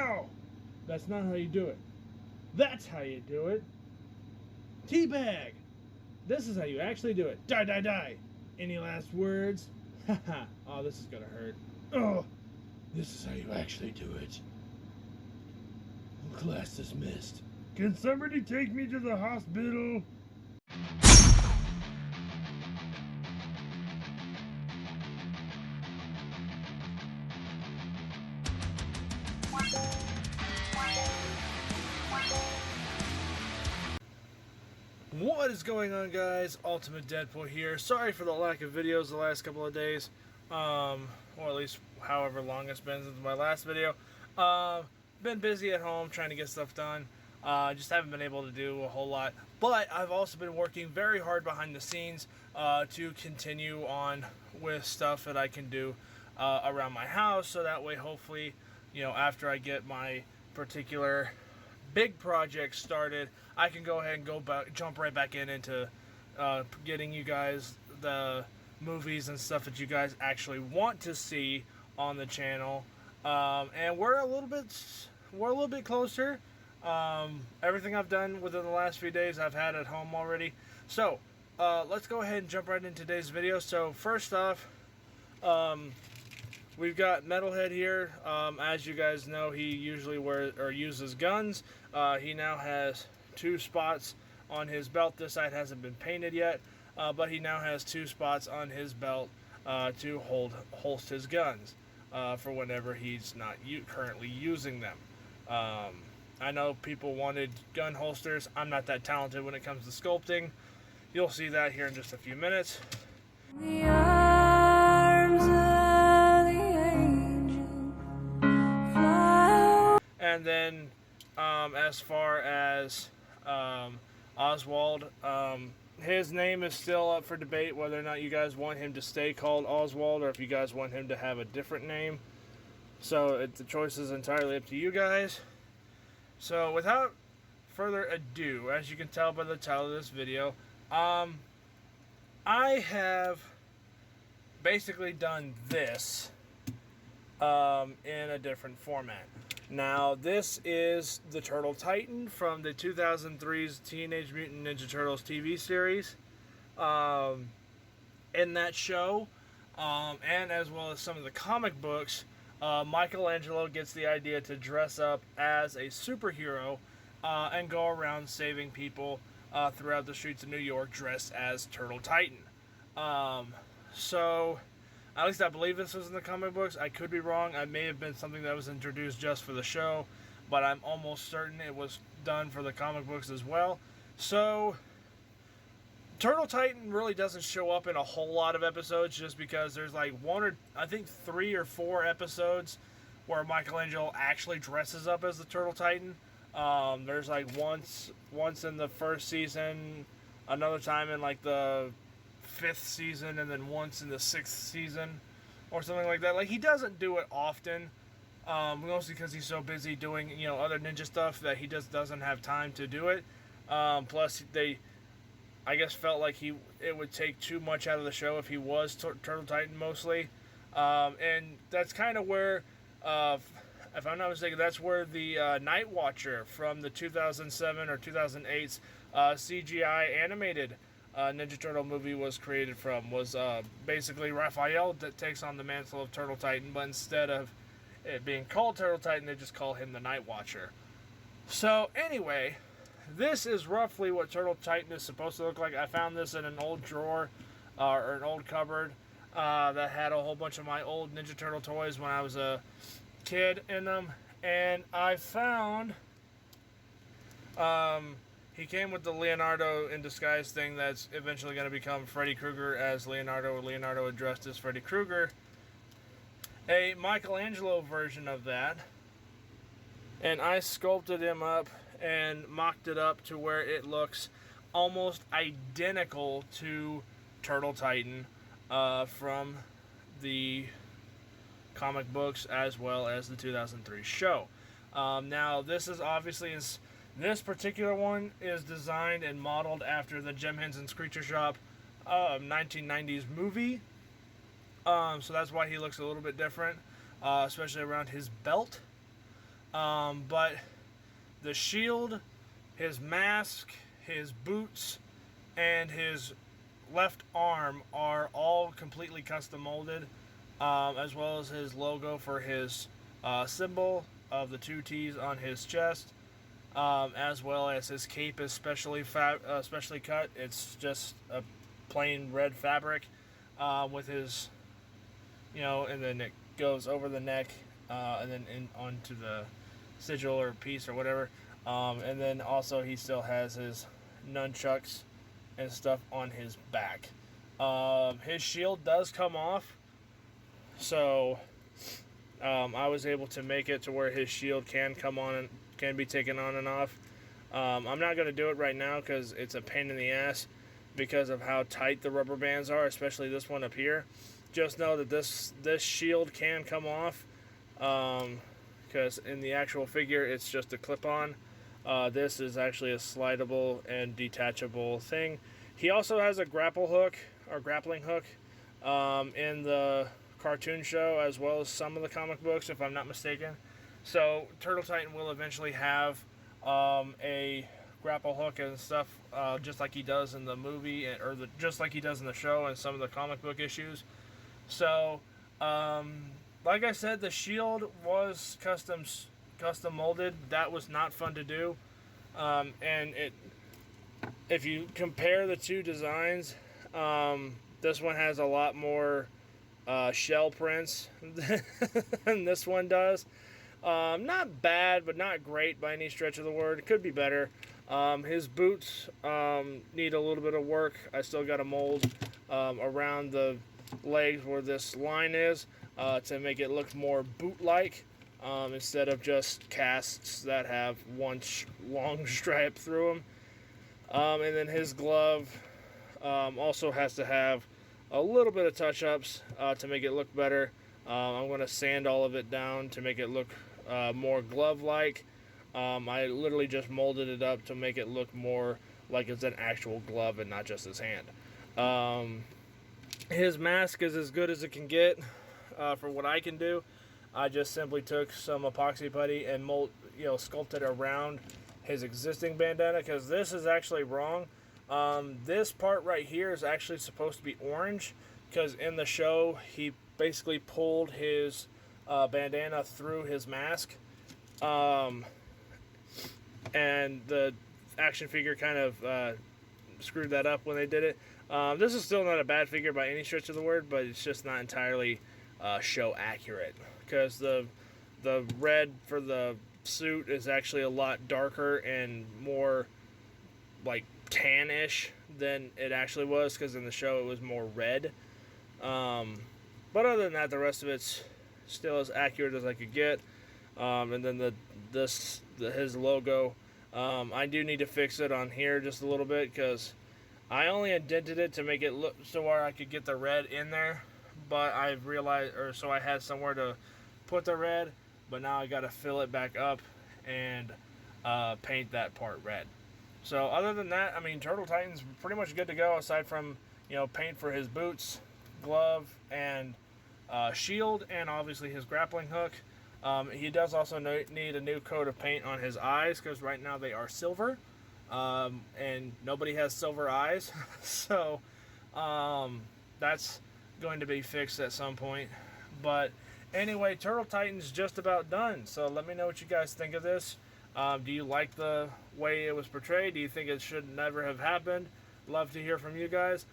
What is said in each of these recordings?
Ow! That's not how you do it. That's how you do it. Teabag! This is how you actually do it. Die, die, die! Any last words? Haha. Oh, this is gonna hurt. Oh! This is how you actually do it. Class dismissed. Can somebody take me to the hospital? What is going on, guys? Ultimate Deadpool here. Sorry for the lack of videos the last couple of days. Or at least however long it's been since my last video. Been busy at home trying to get stuff done. Just haven't been able to do a whole lot. But I've also been working very hard behind the scenes to continue on with stuff that I can do around my house. So that way, hopefully, you know, after I get my particular big project started, I can go ahead and jump right back into getting you guys the movies and stuff that you guys actually want to see on the channel. And we're a little bit closer. Everything I've done within the last few days I've had at home already. So let's go ahead and jump right into today's video. So first off, we've got Metalhead here. As you guys know, he usually uses guns. He now has 2 spots on his belt. This side hasn't been painted yet, but he now has 2 spots on his belt to holster his guns for whenever he's not currently using them. I know people wanted gun holsters. I'm not that talented when it comes to sculpting. You'll see that here in just a few minutes. The arms of the angel fly. And then, as far as Oswald, his name is still up for debate whether or not you guys want him to stay called Oswald or if you guys want him to have a different name. So the choice is entirely up to you guys. So without further ado, as you can tell by the title of this video, I have basically done this in a different format. Now, this is the Turtle Titan from the 2003's Teenage Mutant Ninja Turtles TV series. In that show, and as well as some of the comic books, Michelangelo gets the idea to dress up as a superhero and go around saving people throughout the streets of New York dressed as Turtle Titan. So, at least I believe this was in the comic books. I could be wrong. It may have been something that was introduced just for the show, but I'm almost certain it was done for the comic books as well. So, Turtle Titan really doesn't show up in a whole lot of episodes just because there's like 3 or 4 episodes where Michelangelo actually dresses up as the Turtle Titan. There's like once in the first season, another time in like the 5th season, and then once in the 6th season or something like that. Like, he doesn't do it often, mostly because he's so busy doing, you know, other ninja stuff that he just doesn't have time to do it. Plus they, I guess, felt like it would take too much out of the show if he was Turtle Titan mostly. And that's kind of where, if I'm not mistaken, that's where the Night Watcher from the 2007 or 2008's CGI animated Ninja Turtle movie was created from. Was basically Raphael that takes on the mantle of Turtle Titan, but instead of it being called Turtle Titan, they just call him the Night Watcher. So anyway, this is roughly what Turtle Titan is supposed to look like. I found this in an old drawer or an old cupboard that had a whole bunch of my old Ninja Turtle toys when I was a kid in them, and I found he came with the Leonardo in disguise thing that's eventually going to become Freddy Krueger as Leonardo addressed as Freddy Krueger, a Michelangelo version of that, and I sculpted him up and mocked it up to where it looks almost identical to Turtle Titan from the comic books as well as the 2003 show. Now, this is obviously this particular one is designed and modeled after the Jim Henson's Creature Shop 1990s movie. So that's why he looks a little bit different, especially around his belt. But the shield, his mask, his boots, and his left arm are all completely custom molded, as well as his logo for his symbol of the 2 T's on his chest, as well as his cape is specially cut. It's just a plain red fabric with his, and then it goes over the neck and then onto the sigil or piece or whatever. And then also he still has his nunchucks and stuff on his back. His shield does come off, so I was able to make it to where his shield can come on and can be taken on and off. I'm not going to do it right now because it's a pain in the ass because of how tight the rubber bands are, especially this one up here. Just know that this shield can come off, because in the actual figure it's just a clip-on. This is actually a slidable and detachable thing. He also has a grappling hook in the cartoon show, as well as some of the comic books, if I'm not mistaken. So Turtle Titan will eventually have a grapple hook and stuff, just like he does in the movie, just like he does in the show and some of the comic book issues. So, like I said, the shield was custom molded. That was not fun to do, and if you compare the 2 designs, this one has a lot more shell prints than this one does. Not bad, but not great by any stretch of the word. It could be better. His boots need a little bit of work. I still got to mold around the legs where this line is to make it look more boot-like, instead of just casts that have one long stripe through them. And then his glove also has to have a little bit of touch-ups to make it look better. I'm going to sand all of it down to make it look more glove-like. I literally just molded it up to make it look more like it's an actual glove and not just his hand. His mask is as good as it can get for what I can do. I just simply took some epoxy putty and sculpted around his existing bandana, because this is actually wrong. This part right here is actually supposed to be orange, because in the show he basically pulled his bandana through his mask, and the action figure kind of screwed that up when they did it. This is still not a bad figure by any stretch of the word, but it's just not entirely show accurate, because the red for the suit is actually a lot darker and more like tannish than it actually was, because in the show it was more red. But other than that, the rest of it's still as accurate as I could get. And then his logo, I do need to fix it on here just a little bit, because I only indented it to make it look so where I could get the red in there, but I realized, so I had somewhere to put the red, but now I got to fill it back up and paint that part red. So other than that, I mean, Turtle Titan's pretty much good to go, aside from paint for his boots, glove, and shield, and obviously his grappling hook. He does also need a new coat of paint on his eyes, because right now they are silver, and nobody has silver eyes. So that's going to be fixed at some point. But anyway, Turtle Titan's just about done. So let me know what you guys think of this. Do you like the way it was portrayed? Do you think it should never have happened? Love to hear from you guys.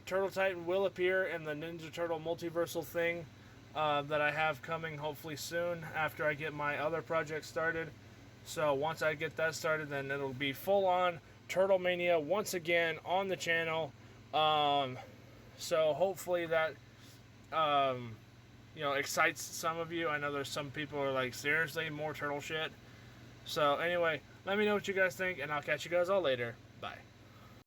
Turtle Titan will appear in the Ninja Turtle multiversal thing that I have coming hopefully soon after I get my other project started. So once I get that started, then it'll be full on Turtle Mania once again on the channel. So hopefully that excites some of you. I know there's some people who are like, seriously, more turtle shit? So anyway, let me know what you guys think, and I'll catch you guys all later. Bye.